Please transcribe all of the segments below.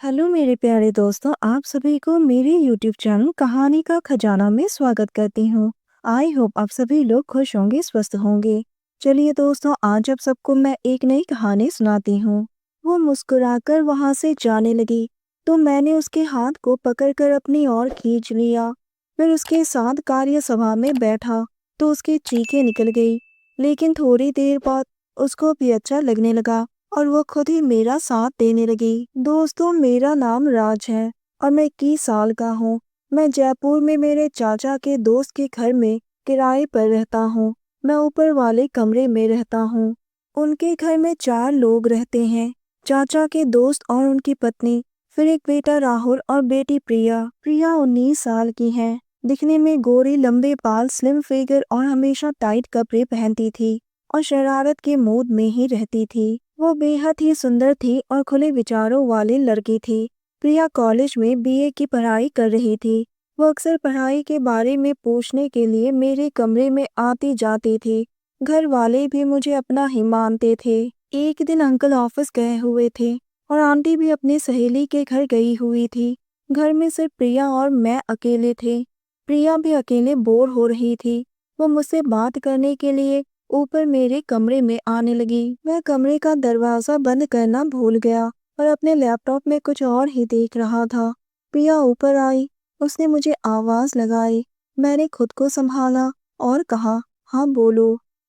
Hello मेरे प्यारे दोस्तों, आप सभी को मेरे यूट्यूब चैनल कहानी का खजाना में स्वागत करती हूँ। आई होप आप सभी लोग खुश होंगे, स्वस्थ होंगे। चलिए दोस्तों, आज आप सबको मैं एक नई कहानी सुनाती हूँ। वो मुस्कुराकर वहां से जाने लगी तो मैंने उसके हाथ को पकड़कर अपनी ओर खींच लिया। फिर उसके साथ कार्य सभा में बैठा तो उसकी चीखें निकल गई। लेकिन थोड़ी देर बाद उसको भी अच्छा लगने लगा और वो खुद ही मेरा साथ देने लगी। दोस्तों, मेरा नाम राज है और मैं 21 साल का हूँ। मैं जयपुर में मेरे चाचा के दोस्त के घर में किराए पर रहता हूँ। मैं ऊपर वाले कमरे में रहता हूँ। उनके घर में 4 लोग रहते हैं, चाचा के दोस्त और उनकी पत्नी, फिर एक बेटा राहुल और बेटी प्रिया। प्रिया 19 साल की है, दिखने में गोरी, लंबे बाल, स्लिम फिगर और हमेशा टाइट कपड़े पहनती थी और शरारत के मूड में ही रहती थी। वो बेहद ही सुंदर थी और खुले विचारों वाली लड़की थी। प्रिया कॉलेज में बीए की पढ़ाई कर रही थी। वो अक्सर पढ़ाई के बारे में पूछने के लिए मेरे कमरे में आती जाती थी। घर वाले भी मुझे अपना ही मानते थे। एक दिन अंकल ऑफिस गए हुए थे और आंटी भी अपनी सहेली के घर गई हुई थी। घर में सिर्फ प्रिया और मैं अकेले थे। प्रिया भी अकेले बोर हो रही थी। वो मुझसे बात करने के लिए ऊपर मेरे कमरे में आने लगी। मैं कमरे का दरवाजा बंद करना भूल गया और अपने लैपटॉप में कुछ और ही देख रहा था। प्रिया ऊपर आई। उसने मुझे आवाज लगाई। मैंने खुद को संभाला और कहा, हाँ बोलो।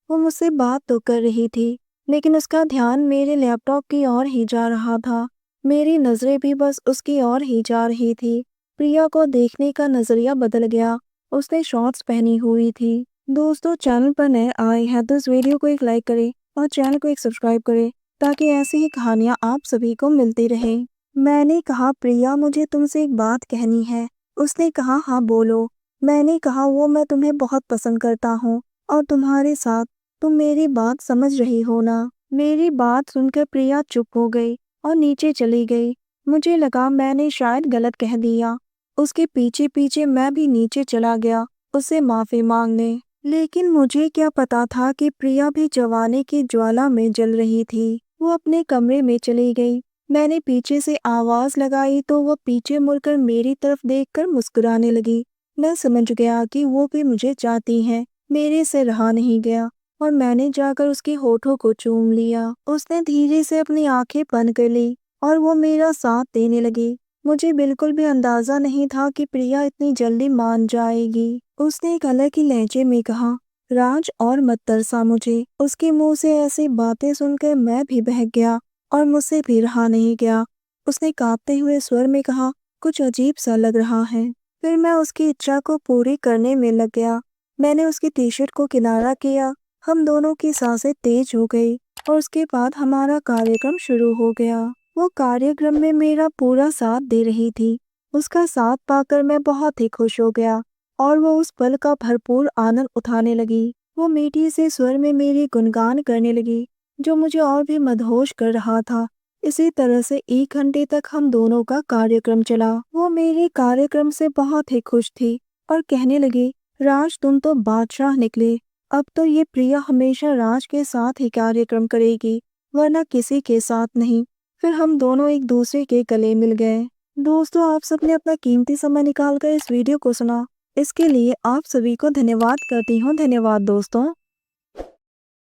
वो मुझसे बात तो कर रही थी, लेकिन उसका ध्यान मेरे लैपटॉप की ओर ही जा रहा था। मेरी नजरें भी बस उसकी ओर ही जा रही थी। प्रिया को देखने का नजरिया बदल गया। उसने शॉर्ट्स पहनी हुई थी। दोस्तों, चैनल पर नए आए हैं तो इस वीडियो को एक लाइक करें और चैनल को एक सब्सक्राइब करें ताकि ऐसी ही कहानियां आप सभी को मिलती रहें। मैंने कहा, प्रिया मुझे तुमसे एक बात कहनी है। उसने कहा, हाँ बोलो। मैंने कहा, वो मैं तुम्हें बहुत पसंद करता हूँ और तुम्हारे साथ। तुम मेरी बात समझ रही हो ना? मेरी बात सुनकर प्रिया चुप हो गई और नीचे चली गई। मुझे लगा मैंने शायद गलत कह दिया। उसके पीछे पीछे मैं भी नीचे चला गया उससे माफी मांगने। लेकिन मुझे क्या पता था कि प्रिया भी जवानी की ज्वाला में जल रही थी। वो अपने कमरे में चली गई। मैंने पीछे से आवाज लगाई तो वो पीछे मुड़कर मेरी तरफ देखकर मुस्कुराने लगी। मैं समझ गया कि वो भी मुझे चाहती है। मेरे से रहा नहीं गया और मैंने जाकर उसके होठों को चूम लिया। उसने धीरे से अपनी आंखें बंद कर ली और वो मेरा साथ देने लगी। मुझे बिल्कुल भी अंदाजा नहीं था कि प्रिया इतनी जल्दी मान जाएगी। उसने एक अलग ही लहजे में कहा, राज और मत तरसा मुझे। उसके मुंह से ऐसी बातें सुनकर मैं भी बहक गया और मुझसे भी रहा नहीं गया। उसने कांपते हुए स्वर में कहा, कुछ अजीब सा लग रहा है। फिर मैं उसकी इच्छा को पूरी करने में लग गया। मैंने उसकी टी शर्ट को किनारा किया। हम दोनों की सांसें तेज हो गई और उसके बाद हमारा कार्यक्रम शुरू हो गया। वो कार्यक्रम में मेरा पूरा साथ दे रही थी। उसका साथ पाकर मैं बहुत ही खुश हो गया और वो उस पल का भरपूर आनंद उठाने लगी। वो मीठी से स्वर में मेरी गुणगान करने लगी, जो मुझे और भी मदहोश कर रहा था। इसी तरह से 1 घंटे तक हम दोनों का कार्यक्रम चला। वो मेरे कार्यक्रम से बहुत ही खुश थी और कहने लगी, राज तुम तो बादशाह निकले। अब तो ये प्रिया हमेशा राज के साथ ही कार्यक्रम करेगी, वरना किसी के साथ नहीं। फिर हम दोनों एक दूसरे के गले मिल गए। दोस्तों, आप सबने अपना कीमती समय निकालकर इस वीडियो को सुना, इसके लिए आप सभी को धन्यवाद करती हूँ। धन्यवाद दोस्तों।